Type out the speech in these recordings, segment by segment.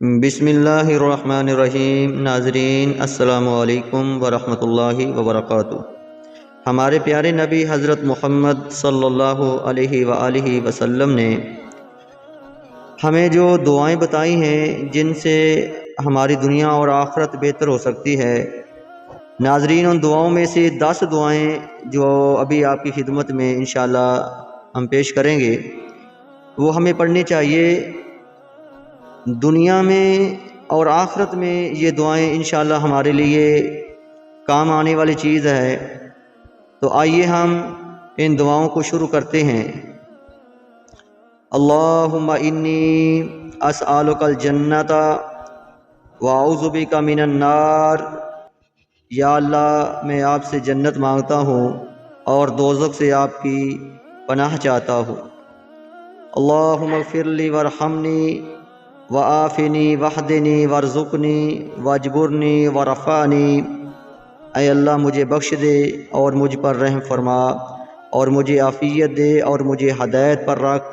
بسم اللہ الرحمن الرحیم۔ ناظرین السلام علیکم ورحمۃ اللہ وبرکاتہ۔ ہمارے پیارے نبی حضرت محمد صلی اللہ علیہ وآلہ وسلم نے ہمیں جو دعائیں بتائی ہیں جن سے ہماری دنیا اور آخرت بہتر ہو سکتی ہے، ناظرین ان دعاؤں میں سے 10 دعائیں جو ابھی آپ کی خدمت میں انشاءاللہ ہم پیش کریں گے وہ ہمیں پڑھنی چاہیے۔ دنیا میں اور آخرت میں یہ دعائیں انشاءاللہ ہمارے لیے کام آنے والی چیز ہے۔ تو آئیے ہم ان دعاؤں کو شروع کرتے ہیں۔ اللہم انی اسألک الجنۃ واعوذ بک من النار۔ یا اللہ میں آپ سے جنت مانگتا ہوں اور دوزخ سے آپ کی پناہ چاہتا ہوں۔ اللہم اغفر لی وارحمنی وآفنی وحدنی وارزقنی واجبرنی ورفعنی۔ اے اللہ مجھے بخش دے اور مجھ پر رحم فرما اور مجھے عافیت دے اور مجھے ہدایت پر رکھ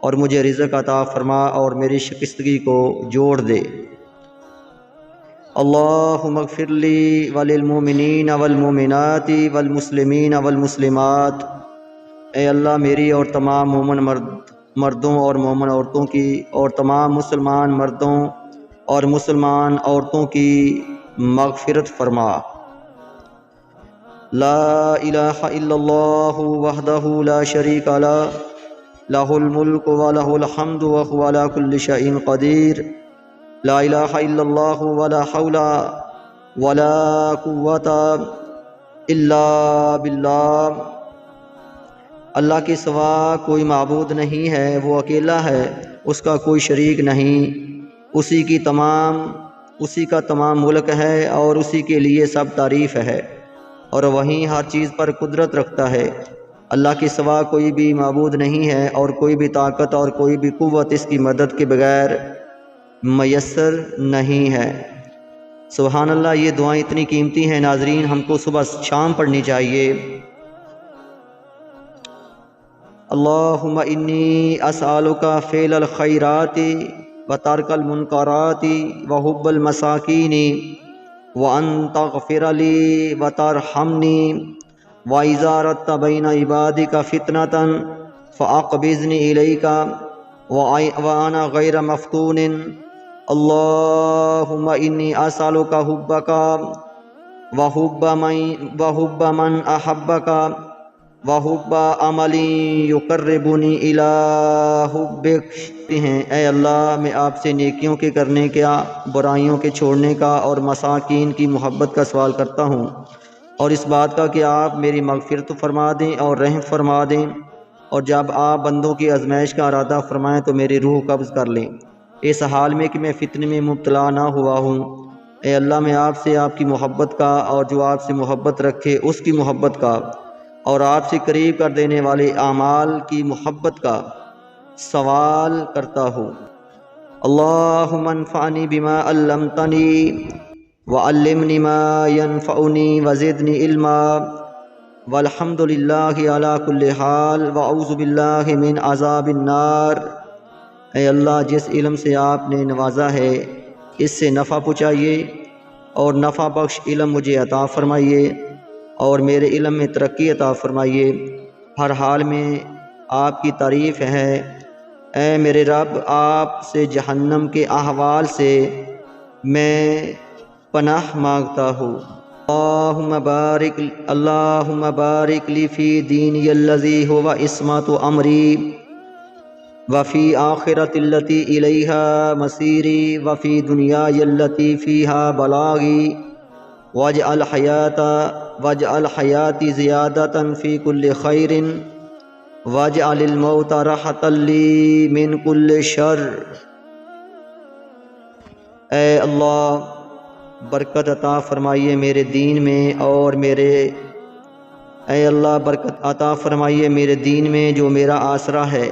اور مجھے رزق عطا فرما اور میری شکستگی کو جوڑ دے۔ اللہم اغفر لی وللمؤمنین والمؤمنات والمسلمین والمسلمات۔ اے اللہ میری اور تمام مومن مردوں اور مومن عورتوں کی اور تمام مسلمان مردوں اور مسلمان عورتوں کی مغفرت فرما۔ لا الہ الا اللہ وحدہ لا شریک لہ، لہ الملک ولہ الحمد وہو علی کل شیء قدیر۔ لا الہ الا اللہ ولا حول ولا قوۃ الا باللہ۔ اللہ کے سوا کوئی معبود نہیں ہے، وہ اکیلا ہے، اس کا کوئی شریک نہیں، اسی کا تمام ملک ہے اور اسی کے لیے سب تعریف ہے، اور وہیں ہر چیز پر قدرت رکھتا ہے۔ اللہ کے سوا کوئی بھی معبود نہیں ہے اور کوئی بھی طاقت اور کوئی بھی قوت اس کی مدد کے بغیر میسر نہیں ہے۔ سبحان اللہ، یہ دعائیں اتنی قیمتی ہیں ناظرین، ہم کو صبح شام پڑھنی چاہیے۔ اللہم انی اسألک فعل الخیرات وترک المنکرات وحب المساکین وان تغفر لی وترحمنی واذا اردت بین عبادک فتنۃ فاقبضنی الیک وانا غیر مفتون۔ اللہم انی اسألک حبک وحب من احبک وحب عمل یقربنی الی حبک۔ اے اللہ میں آپ سے نیکیوں کے کرنے کا، برائیوں کے چھوڑنے کا اور مساکین کی محبت کا سوال کرتا ہوں، اور اس بات کا کہ آپ میری مغفرت فرما دیں اور رحم فرما دیں، اور جب آپ بندوں کی آزمائش کا ارادہ فرمائیں تو میری روح قبض کر لیں، اس حال میں کہ میں فتنے میں مبتلا نہ ہوا ہوں۔ اے اللہ میں آپ سے آپ کی محبت کا اور جو آپ سے محبت رکھے اس کی محبت کا اور آپ سے قریب کر دینے والے اعمال کی محبت کا سوال کرتا ہوں۔ اللہم انفعنی بما علمتنی وعلمنی ما ینفعنی وزدنی علما والحمد للہ علی کل حال واعوذ باللہ من عذاب النار۔ اے اللہ جس علم سے آپ نے نوازا ہے اس سے نفع پہنچائیے اور نفع بخش علم مجھے عطا فرمائیے اور میرے علم میں ترقی عطا فرمائیے، ہر حال میں آپ کی تعریف ہے۔ اے میرے رب، آپ سے جہنم کے احوال سے میں پناہ مانگتا ہوں۔ اللہم بارک لی فی دینی الذی هو عصمت امری وفی آخرتی التی الیہا مسیری وفی دنیای التی فیہا بلاغی واجعل حیاتی زیادتا فی کل خیر واجعل الموت راحۃ لی من کل شر۔ اے اللہ برکت عطا فرمائیے میرے دین میں اور اے اللہ برکت عطا فرمائیے میرے دین میں جو میرا آسرا ہے،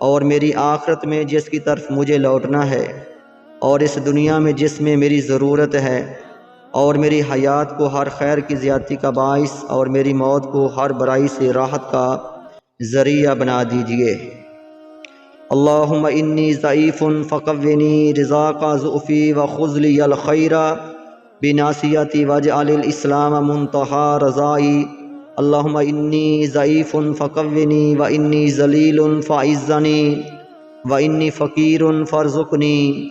اور میری آخرت میں جس کی طرف مجھے لوٹنا ہے، اور اس دنیا میں جس میں میری ضرورت ہے، اور میری حیات کو ہر خیر کی زیادتی کا باعث اور میری موت کو ہر برائی سے راحت کا ذریعہ بنا دیجیے۔ اللہم انی ضعیف فقوینی رضاک ضعفی وخذ لی الخیر بناصیتی واجعل الاسلام منتہا رضائی اللہم انی ضعیف فقوینی وانی ذلیل فاعزنی وانی فقیر فارزقنی۔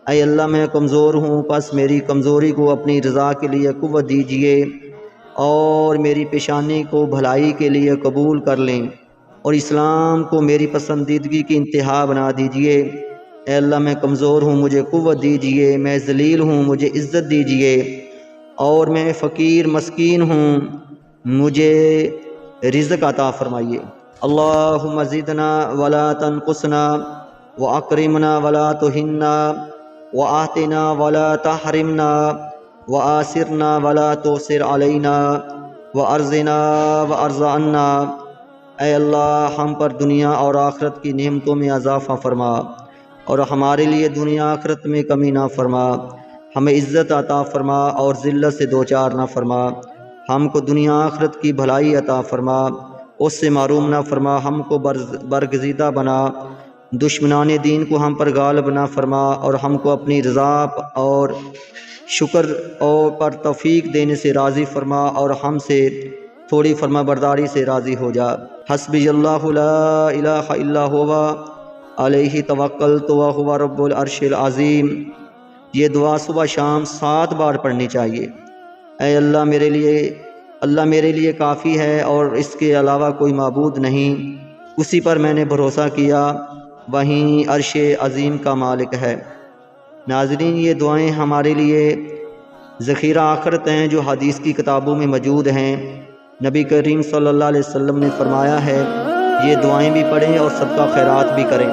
اے اللہ میں کمزور ہوں، پس میری کمزوری کو اپنی رضا کے لیے قوت دیجیے، اور میری پیشانی کو بھلائی کے لیے قبول کر لیں، اور اسلام کو میری پسندیدگی کی انتہا بنا دیجیے۔ اے اللہ میں کمزور ہوں، مجھے قوت دیجیے، میں ذلیل ہوں، مجھے عزت دیجیے، اور میں فقیر مسکین ہوں، مجھے رزق عطا فرمائیے۔ اللہم زدنا ولا تنقصنا واکرمنا ولا تہنا وآتنا ولا تحرمنا وآثرنا ولا تؤثر علینا وارزنا وارض عنا۔ اے اللہ ہم پر دنیا اور آخرت کی نعمتوں میں اضافہ فرما، اور ہمارے لیے دنیا آخرت میں کمی نہ فرما، ہمیں عزت عطا فرما اور ذلت سے دوچار نہ فرما، ہم کو دنیا آخرت کی بھلائی عطا فرما، اس سے محروم نہ فرما، ہم کو برگزیدہ بنا، دشمنان دین کو ہم پر غالب نہ فرما، اور ہم کو اپنی رضا اور شکر اور پر توفیق دینے سے راضی فرما، اور ہم سے تھوڑی فرما برداری سے راضی ہو جا۔ حسبی اللہ لا الہ الا ہوا علیہ توکلت وہو رب العرش العظیم۔ یہ دعا صبح شام 7 بار پڑھنی چاہیے۔ اے اللہ میرے لیے کافی ہے اور اس کے علاوہ کوئی معبود نہیں، اسی پر میں نے بھروسہ کیا، وہیں عرش عظیم کا مالک ہے۔ ناظرین، یہ دعائیں ہمارے لیے ذخیرہ آخرت ہیں جو حدیث کی کتابوں میں موجود ہیں۔ نبی کریم صلی اللہ علیہ وسلم نے فرمایا ہے یہ دعائیں بھی پڑھیں اور صدقہ خیرات بھی کریں۔